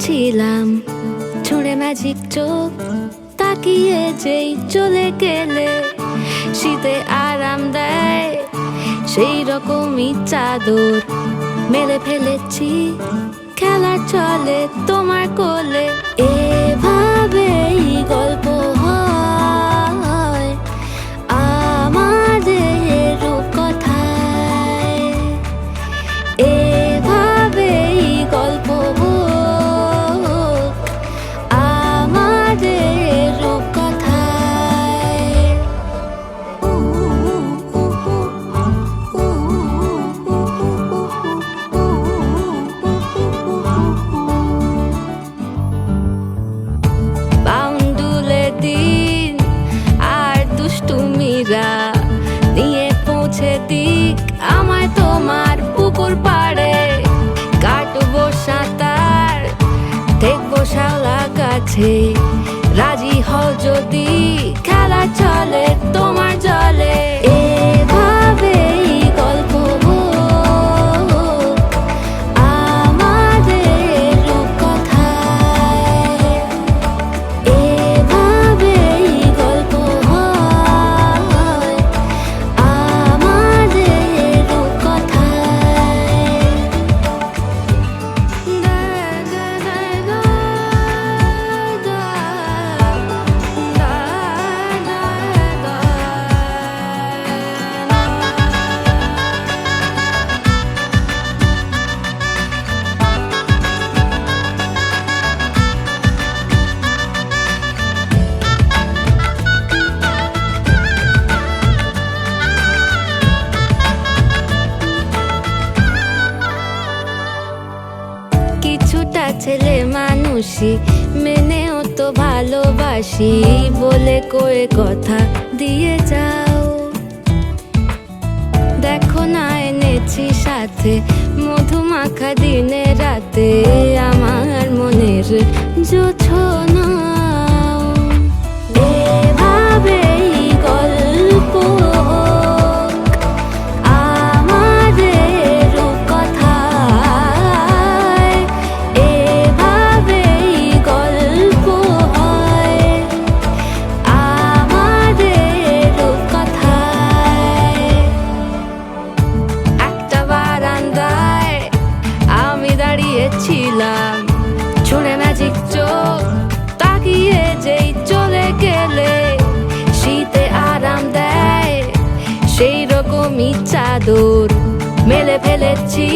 ছিলাম, ছুঁড়ে ম্যাজিক চোখ তাকিয়ে যেই চলে গেলে। শীতে আরাম দেয় সেই রকমই চাদর মেলে ফেলেছি, খেলা চলে তোমার কোলে। এভাবেই গল্প হয় আমাদের রূপকথায়, এভাবেই গল্প হোক আমাদের রূপকথায়। বাউন্ডুলে দিন আর দুষ্টুমিরা নিয়ে পৌঁছে দিক আমায় তোমার পুকুর পাড়ে। কাটবো সাঁতার, দেখবো শাওলা গাছে, রাজি হও যদি খেলা চলে তোমার জলে। এভাবেই গল্প হোক আমাদের রূপকথায়, এভাবেই গল্প হয় আমাদের রূপকথায়। কিছুটা ছেলে মানুষই মেনেও তো ভালোবাসি, বলে কয়ে কথা দিয়ে যাও। দেখো না এনেছি সাথে মধুমাখা দিনে রাতে আমার মনের জোছনা। এভাবেই গল্প হোক আমাদের রূপকথায়, এভাবেই গল্প হয় আমাদের রূপকথায়। একটা বারান্দায় আমি দাঁড়িয়েছিলাম, ছুঁড়ে ম্যাজিক চোখ তাকিয়ে যেই চলে গেলে। শীতে আরাম দেয় সেই রকমই চাদর মেলে ফেলেছি,